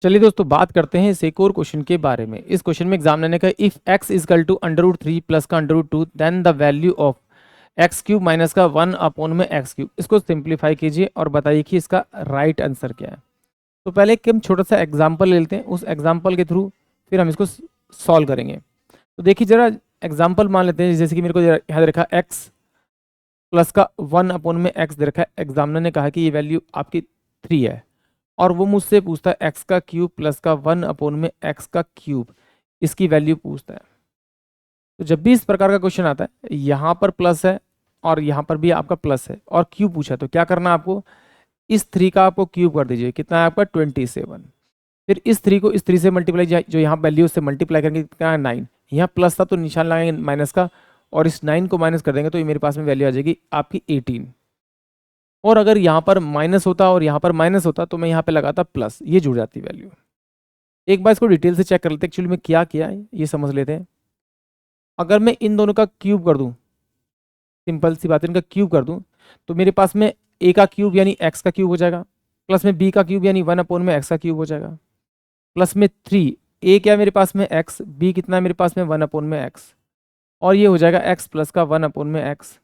चलिए दोस्तों बात करते हैं इस एक और क्वेश्चन के बारे में। इस क्वेश्चन में एग्जामिनर ने कहा if x is equal to √3 plus का √2 then the value of x cube minus का 1 अपॉन में एक्स क्यूब। इसको सिंप्लीफाई कीजिए और बताइए कि इसका राइट आंसर क्या है। तो पहले एक हम छोटा सा एग्जाम्पल ले लेते हैं, उस एग्जाम्पल के थ्रू फिर हम इसको सॉल्व करेंगे। तो देखिए जरा एग्जाम्पल मान लेते हैं, जैसे कि मेरे को यहाँ दे रखा एक्स प्लस का 1 अपॉन में एक्स दे रखा है। एग्जामिनर ने कहा कि ये वैल्यू आपकी 3 है और वो मुझसे पूछता है एक्स का क्यूब प्लस का 1 अपॉन में एक्स का क्यूब, इसकी वैल्यू पूछता है। तो जब भी इस प्रकार का क्वेश्चन आता है, यहाँ पर प्लस है और यहाँ पर भी आपका प्लस है और क्यूब पूछा, तो क्या करना है आपको, इस 3 का आपको क्यूब कर दीजिए। कितना है आपका 27। फिर इस 3 को इस 3 से मल्टीप्लाई, जो यहाँ वैल्यू से मल्टीप्लाई करेंगे, कितना है 9। यहाँ प्लस था तो निशान लगाएंगे माइनस का और इस 9 को माइनस कर देंगे तो ये मेरे पास में वैल्यू आ जाएगी आपकी 18। और अगर यहाँ पर माइनस होता और यहाँ पर माइनस होता तो मैं यहाँ पे लगाता प्लस, ये जुड़ जाती वैल्यू। एक बार इसको डिटेल से चेक कर लेते हैं एक्चुअली में क्या किया है, ये समझ लेते हैं। अगर मैं इन दोनों का क्यूब कर दूं, सिंपल सी बात है, इनका क्यूब कर दूं तो मेरे पास में ए का क्यूब यानी एक्स का क्यूब हो जाएगा, प्लस में बी का क्यूब यानी 1 अपॉन में एक्स का क्यूब हो जाएगा, प्लस में 3, ए क्या मेरे पास में एक्स, बी कितना है मेरे पास में 1 अपॉन में एक्स, और ये हो जाएगा एक्स प्लस का 1 अपॉन में एक्स,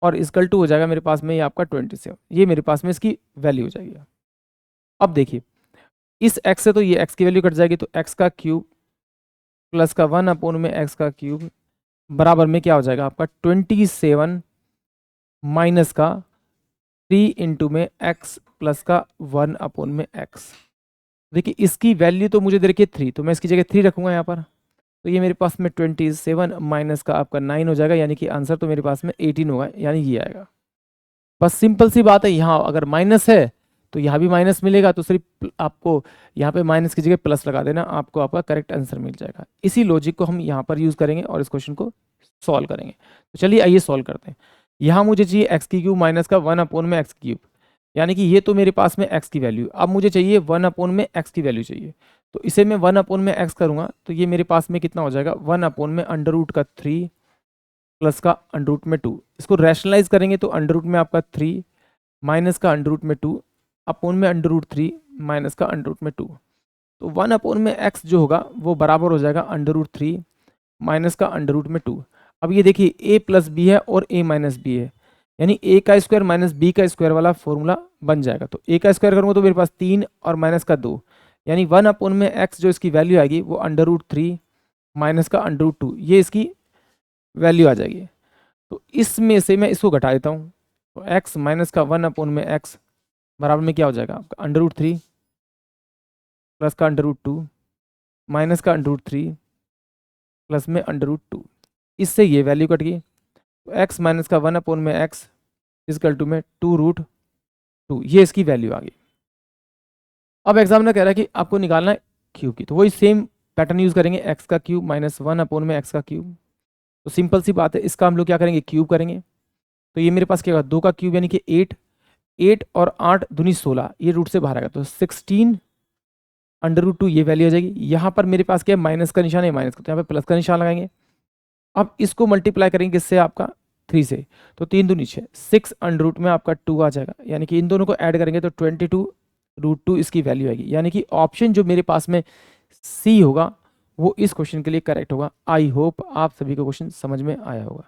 और इसकल टू हो जाएगा मेरे पास में ये आपका 27। ये मेरे पास में इसकी वैल्यू हो जाएगी। अब देखिए इस x से तो ये x की वैल्यू कट जाएगी, तो x का क्यूब प्लस का 1 अपॉन में x का क्यूब बराबर में क्या हो जाएगा आपका 27 माइनस का 3 इंटू में x प्लस का 1 अपॉन में x। देखिए इसकी वैल्यू तो मुझे दे रखी है 3, तो मैं इसकी जगह 3 रखूंगा यहाँ पर, तो ये मेरे पास में 27 माइनस का आपका 9 हो जाएगा, यानी कि आंसर तो मेरे पास में 18 होगा, यानी ये आएगा। बस सिंपल सी बात है, यहाँ अगर माइनस है तो यहाँ भी माइनस मिलेगा, तो सिर्फ आपको यहाँ पे माइनस की जगह प्लस लगा देना, आपको आपका करेक्ट आंसर मिल जाएगा। इसी लॉजिक को हम यहाँ पर यूज़ करेंगे और इस क्वेश्चन को सॉल्व करेंगे। तो चलिए आइए सॉल्व करते हैं। यहाँ मुझे चाहिए एक्स की क्यूब माइनस का 1 अपॉन में एक्स क्यूब, यानी कि ये तो मेरे पास में एक्स की वैल्यू। अब मुझे चाहिए 1 अपॉन में एक्स की वैल्यू चाहिए, तो इसे मैं 1 अपॉन में एक्स करूँगा तो ये मेरे पास में कितना हो जाएगा 1 अपॉन में अंडर रूट का 3 प्लस का अंडर रूट में 2। इसको रैशनलाइज करेंगे तो अंडर रूट में आपका 3 माइनस का अंडर रूट में 2 अपॉन में अंडर रूट 3 माइनस का अंडर रूट में 2। तो 1 अपॉन में एक्स जो होगा वो बराबर हो जाएगा अंडर रूट 3 माइनस का अंडर रूट में 2। अब ये देखिए a प्लस बी है और a माइनस बी है, यानी a का स्क्वायर माइनस b का स्क्वायर वाला फॉर्मूला बन जाएगा। तो a का स्क्वायर करूँगा तो मेरे पास 3 और माइनस का 2, यानी 1 अपॉन में x जो इसकी वैल्यू आएगी वो अंडर रूट 3 माइनस का अंडर रूट 2, ये इसकी वैल्यू आ जाएगी। तो इसमें से मैं इसको घटा देता हूँ, तो x माइनस का 1 अपॉन में x बराबर में क्या हो जाएगा आपका अंडर रूट 3 प्लस का अंडर रूट 2 माइनस का अंडर रूट 3 प्लस में अंडर रूट 2। इससे ये वैल्यू कट गई, तो x माइनस का 1 अपॉन में x इजकल टू में 2√2, ये इसकी वैल्यू आ गई। अब एग्जामिनर कह रहा है कि आपको निकालना है क्यूब की, तो वही सेम पैटर्न यूज करेंगे, x का क्यूब माइनस 1 अपॉन में x का क्यूब। तो सिंपल सी बात है, इसका हम लोग क्या करेंगे क्यूब करेंगे, तो ये मेरे पास क्या होगा 2 का क्यूब यानी कि 8 और 8 दूनी 16, ये रूट से बाहर आएगा तो 16 अंडर रूट 2, ये वैल्यू आ जाएगी। यहाँ पर मेरे पास क्या है माइनस का निशान है, माइनस का, तो यहाँ पे प्लस का निशान लगाएंगे। अब इसको मल्टीप्लाई करेंगे किससे आपका 3 से, तो 3 दूनी 6, 6 अंडर रूट में आपका 2 आ जाएगा, यानी कि इन दोनों को ऐड करेंगे तो 22√2 इसकी वैल्यू आएगी। यानी कि ऑप्शन जो मेरे पास में सी होगा वो इस क्वेश्चन के लिए करेक्ट होगा। आई होप आप सभी को क्वेश्चन समझ में आया होगा।